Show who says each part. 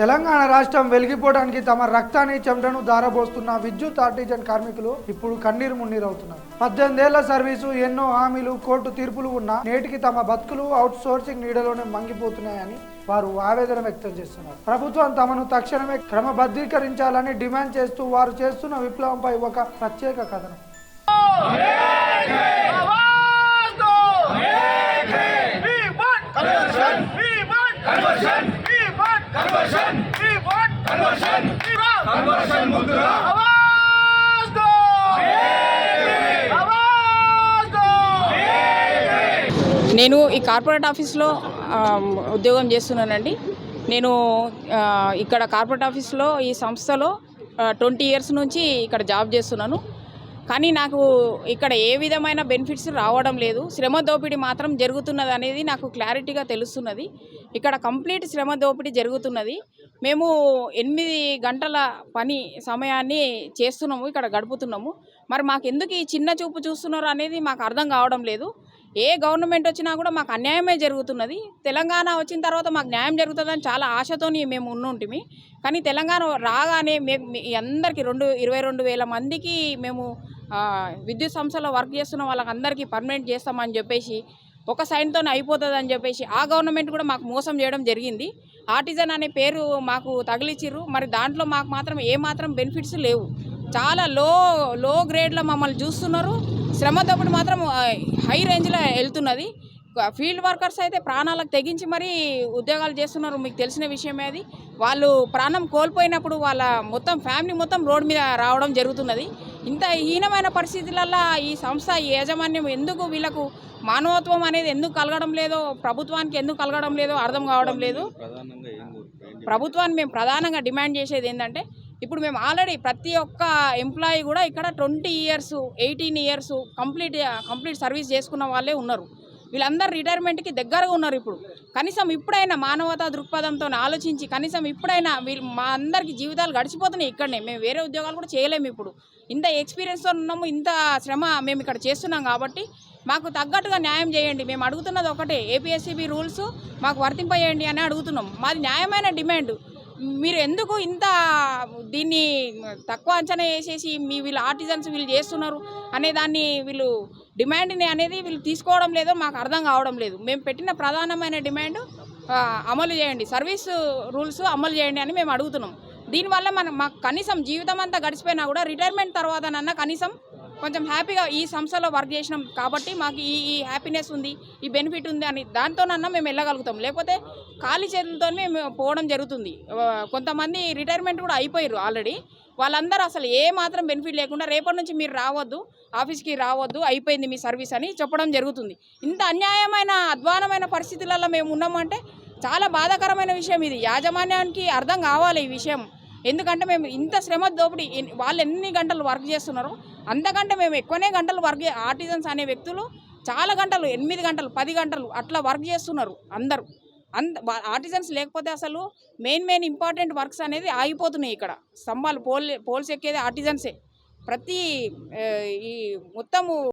Speaker 1: తెలంగాణ రాష్ట్రం వెలిగిపోవడానికి తమ రక్తాన్ని చెమటను దారబోస్తున్న విద్యుత్ ఆర్టిజన్ కార్మికులు ఇప్పుడు కన్నీరు మున్నీరవుతున్నారు. 18 ఏళ్ల సర్వీసు, ఎన్నో హామీలు, కోర్టు తీర్పులు ఉన్నా నేటికి తమ బతుకులు అవుట్ సోర్సింగ్ నీడలోనే మంగిపోతున్నాయని వారు ఆవేదన వ్యక్తం చేస్తున్నారు. ప్రభుత్వం తమను తక్షణమే క్రమబద్ధీకరించాలని డిమాండ్ చేస్తూ వారు చేస్తున్న విప్లవంపై ఒక ప్రత్యేక కథనం.
Speaker 2: నేను ఈ కార్పొరేట్ ఆఫీస్లో ఉద్యోగం చేస్తున్నానండి. నేను ఇక్కడ కార్పొరేట్ ఆఫీస్లో ఈ సంస్థలో 20 ఇయర్స్ నుంచి ఇక్కడ జాబ్ చేస్తున్నాను. కానీ నాకు ఇక్కడ ఏ విధమైన బెనిఫిట్స్ రావడం లేదు. శ్రమ దోపిడీ మాత్రం జరుగుతున్నది అనేది నాకు క్లారిటీగా తెలుస్తున్నది. ఇక్కడ కంప్లీట్ శ్రమ దోపిడీ జరుగుతున్నది. మేము 8 గంటల పని సమయాన్ని చేస్తున్నాము, ఇక్కడ గడుపుతున్నాము. మరి మాకు ఎందుకు ఈ చిన్న చూపు చూస్తున్నారు అనేది మాకు అర్థం కావడం లేదు. ఏ గవర్నమెంట్ వచ్చినా కూడా మాకు అన్యాయమే జరుగుతున్నది. తెలంగాణ వచ్చిన తర్వాత మాకు న్యాయం జరుగుతుందని చాలా ఆశతోని మేము ఉన్నుంటిమి. కానీ తెలంగాణ రాగానే అందరికీ 22,000 మందికి మేము విద్యుత్ సంస్థలో వర్క్ చేస్తున్న వాళ్ళకందరికీ పర్మనెంట్ చేస్తామని చెప్పేసి ఒక సైన్తోనే అయిపోతుందని చెప్పేసి ఆ గవర్నమెంట్ కూడా మాకు మోసం చేయడం జరిగింది. ఆర్టిజన్ అనే పేరు మాకు తగిలిచ్చిర్రు. మరి దాంట్లో మాకు మాత్రం ఏమాత్రం బెనిఫిట్స్ లేవు. చాలా లో గ్రేడ్లో మమ్మల్ని చూస్తున్నారు. శ్రమ దోపిడీ మాత్రం హై రేంజ్లో వెళ్తున్నది. ఫీల్డ్ వర్కర్స్ అయితే ప్రాణాలకు తెగించి మరీ ఉద్యోగాలు చేస్తున్నారు. మీకు తెలిసిన విషయమే అది. వాళ్ళు ప్రాణం కోల్పోయినప్పుడు వాళ్ళ మొత్తం ఫ్యామిలీ మొత్తం రోడ్ మీద రావడం జరుగుతున్నది. ఇంత హీనమైన పరిస్థితులలో ఈ సంస్థ ఈ యాజమాన్యం ఎందుకు వీళ్ళకు మానవత్వం అనేది ఎందుకు కలగడం లేదో, ప్రభుత్వానికి ఎందుకు కలగడం లేదో అర్థం కావడం లేదు. ప్రభుత్వాన్ని మేము ప్రధానంగా డిమాండ్ చేసేది ఏంటంటే, ఇప్పుడు మేము ఆల్రెడీ ప్రతి ఒక్క ఎంప్లాయీ కూడా ఇక్కడ 20 ఇయర్స్ 18 ఇయర్స్ కంప్లీట్ సర్వీస్ చేసుకున్న వాళ్ళే ఉన్నారు. వీళ్ళందరూ రిటైర్మెంట్కి దగ్గరగా ఉన్నారు. ఇప్పుడు కనీసం ఇప్పుడైనా మానవతా దృక్పథంతో ఆలోచించి కనీసం ఇప్పుడైనా మా అందరికీ జీవితాలు గడిచిపోతున్నాయి ఇక్కడనే. మేము వేరే ఉద్యోగాలు కూడా చేయలేము. ఇప్పుడు ఇంత ఎక్స్పీరియన్స్తో ఉన్నాము, ఇంత శ్రమ మేము ఇక్కడ చేస్తున్నాం కాబట్టి మాకు తగ్గట్టుగా న్యాయం చేయండి. మేము అడుగుతున్నది ఒకటే, ఏపీఎస్సీబీ రూల్స్ మాకు వర్తింపజేయండి అని అడుగుతున్నాం. మాది న్యాయమైన డిమాండ్. మీరు ఎందుకు ఇంత దీన్ని తక్కువ అంచనా వేసేసి వీళ్ళు ఆర్టిజన్స్ వీళ్ళు చేస్తున్నారు అనే దాన్ని వీళ్ళు డిమాండ్ని అనేది వీళ్ళు తీసుకోవడం లేదో మాకు అర్థం కావడం లేదు. మేము పెట్టిన ప్రధానమైన డిమాండ్ అమలు చేయండి, సర్వీస్ రూల్స్ అమలు చేయండి అని మేము అడుగుతున్నాం. దీనివల్ల మాకు కనీసం జీవితం అంతా గడిచిపోయినా కూడా రిటైర్మెంట్ తర్వాతనన్నా కనీసం కొంచెం హ్యాపీగా ఈ సంస్థలో వర్క్ చేసినాం కాబట్టి మాకు ఈ హ్యాపీనెస్ ఉంది, ఈ బెనిఫిట్ ఉంది అని దాంతోనన్నా మేము వెళ్ళగలుగుతాం. లేకపోతే ఖాళీ చేతులతో మేము పోవడం జరుగుతుంది. కొంతమంది రిటైర్మెంట్ కూడా అయిపోయారు ఆల్రెడీ. వాళ్ళందరూ అసలు ఏ మాత్రం బెనిఫిట్ లేకుండా రేపటి నుంచి మీరు రావద్దు, ఆఫీస్కి రావద్దు, అయిపోయింది మీ సర్వీస్ అని చెప్పడం జరుగుతుంది. ఇంత అన్యాయమైన అధ్వానమైన పరిస్థితులలో మేము ఉన్నామంటే చాలా బాధాకరమైన విషయం ఇది. యాజమాన్యానికి అర్థం కావాలి ఈ విషయం. ఎందుకంటే మేము ఇంత శ్రమ దోపిడీ, వాళ్ళు ఎన్ని గంటలు వర్క్ చేస్తున్నారో అంతకంటే మేము ఎక్కువనే గంటలు వర్క్ ఆర్టిజన్స్ అనే వ్యక్తులు చాలా గంటలు 8 గంటలు 10 గంటలు అట్లా వర్క్ చేస్తున్నారు అందరూ. ఆర్టిజన్స్ లేకపోతే అసలు మెయిన్ ఇంపార్టెంట్ వర్క్స్ అనేది ఆగిపోతున్నాయి. ఇక్కడ స్తంభాలు పోల్స్ ఎక్కేది ఆర్టిజన్సే. ప్రతి ఈ మొత్తము